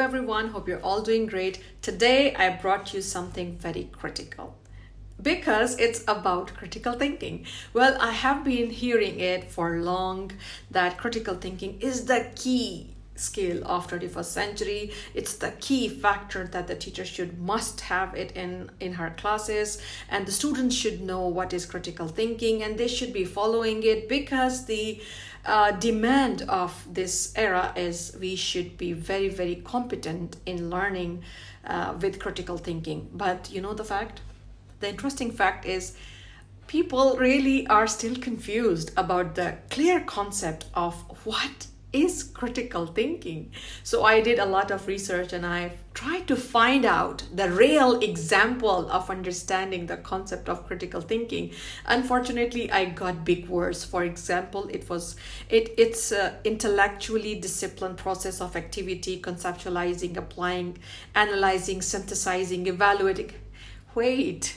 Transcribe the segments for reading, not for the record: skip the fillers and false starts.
everyone. Hope you're all doing great. Today I brought you something very critical because it's about critical thinking. Well, I have been hearing it for long that critical thinking is the key skill of 21st century. It's the key factor that the teacher must have it in her classes, and the students should know what is critical thinking and they should be following it because the demand of this era is we should be very, very competent in learning with critical thinking. But you know the interesting fact is people really are still confused about the clear concept of what is critical thinking. So I did a lot of research and I've tried to find out the real example of understanding the concept of critical thinking. Unfortunately, I got big words. For example, it's a intellectually disciplined process of activity, conceptualizing, applying, analyzing, synthesizing, evaluating. Wait,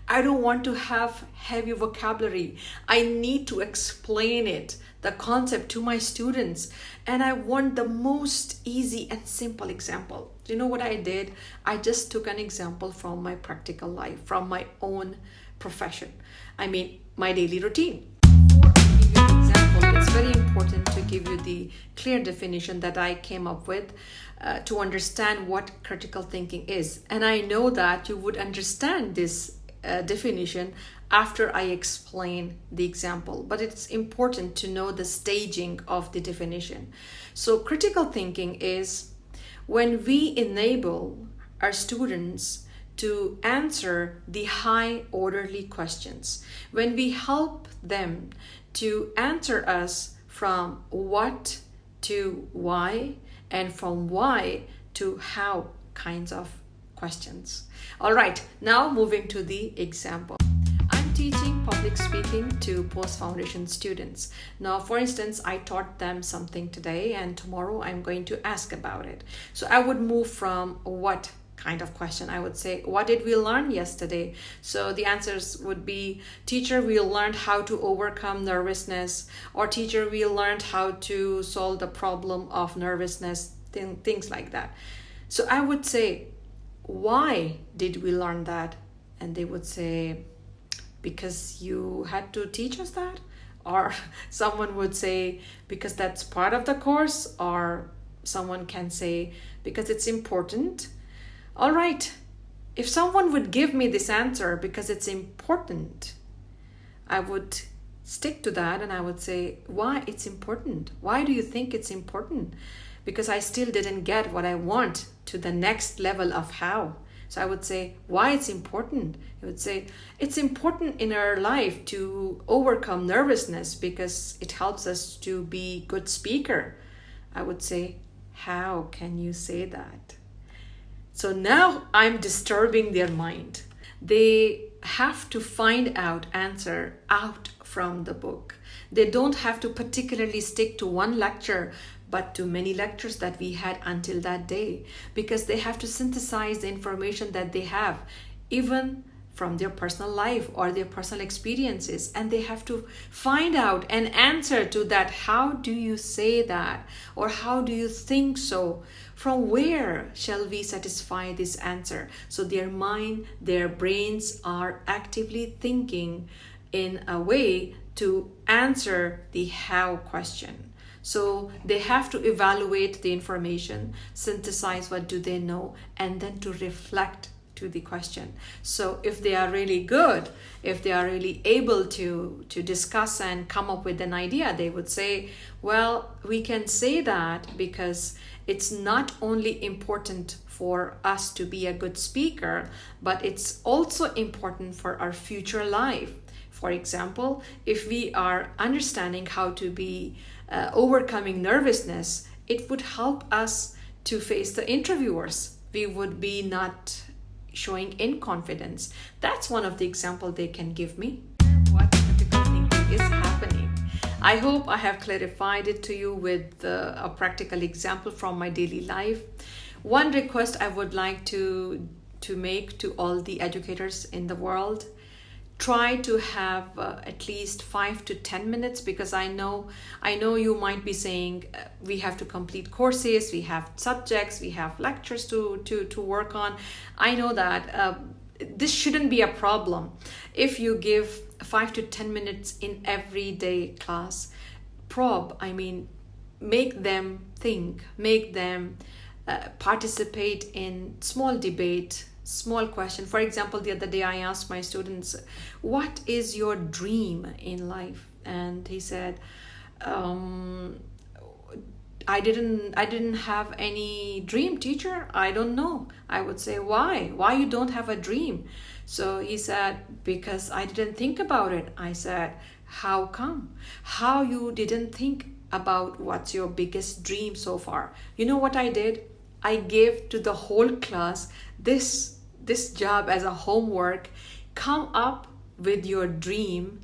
I don't want to have heavy vocabulary. I need to explain it, the concept, to my students. And I want the most easy and simple example. You know what I did? I just took an example from my practical life, from my own profession. I mean, my daily routine. Before I give you an example, it's very important to give you the clear definition that I came up with to understand what critical thinking is. And I know that you would understand this definition after I explain the example, but it's important to know the staging of the definition. So critical thinking is when we enable our students to answer the high orderly questions, when we help them to answer us from what to why and from why to how kinds of questions. All right, now moving to the example. I'm teaching public speaking to post-foundation students. Now, for instance, I taught them something today and tomorrow I'm going to ask about it. So I would move from what kind of question. I would say, what did we learn yesterday? So the answers would be, teacher, we learned how to overcome nervousness, or teacher, we learned how to solve the problem of nervousness, things like that. So I would say, why did we learn that? And they would say, because you had to teach us that. Or someone would say, because that's part of the course. Or someone can say, because it's important. All right, if someone would give me this answer because it's important, I would stick to that and I would say, why it's important? Why do you think it's important? Because I still didn't get what I want to the next level of how. So I would say, why it's important? I would say, it's important in our life to overcome nervousness because it helps us to be good speaker. I would say, how can you say that? So now I'm disturbing their mind. They have to find out answer out from the book. They don't have to particularly stick to one lecture, but to many lectures that we had until that day, because they have to synthesize the information that they have, even from their personal life or their personal experiences, and they have to find out an answer to that. How do you say that? Or how do you think so? From where shall we satisfy this answer? So their mind, their brains are actively thinking in a way to answer the how question. So they have to evaluate the information, synthesize what do they know, and then to reflect to the question. So if they are really good, if they are really able to discuss and come up with an idea, they would say, well, we can say that because it's not only important for us to be a good speaker, but it's also important for our future life. For example, if we are understanding how to be overcoming nervousness, it would help us to face the interviewers. We would be not showing inconfidence. That's one of the examples they can give me. What critical thinking is happening. I hope I have clarified it to you with a practical example from my daily life. One request I would like to make to all the educators in the world: try to have at least 5 to 10 minutes, because I know you might be saying we have to complete courses, we have subjects, we have lectures to work on. I know that this shouldn't be a problem if you give 5 to 10 minutes in everyday class. I mean, make them think, make them participate in small debate, small question. For example, the other day I asked my students, what is your dream in life? And he said, I didn't have any dream, teacher. I don't know. I would say, why you don't have a dream? So he said, because I didn't think about it. I said, how come? How you didn't think about what's your biggest dream so far? You know what I did? I gave to the whole class this job as a homework. Come up with your dream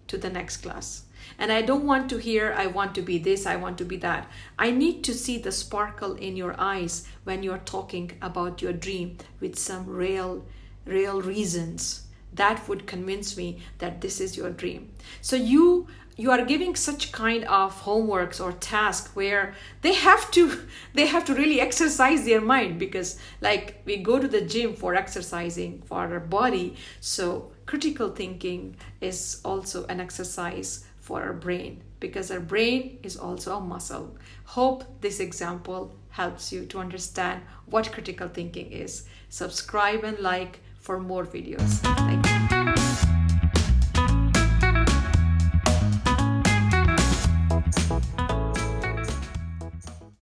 to the next class. And I don't want to hear, I want to be this, I want to be that. I need to see the sparkle in your eyes when you're talking about your dream with some real reasons. That would convince me that this is your dream. So you are giving such kind of homeworks or tasks where they have to really exercise their mind, because like we go to the gym for exercising for our body, so critical thinking is also an exercise for our brain, because our brain is also a muscle. Hope this example helps you to understand what critical thinking is. Subscribe and like for more videos. Thank you.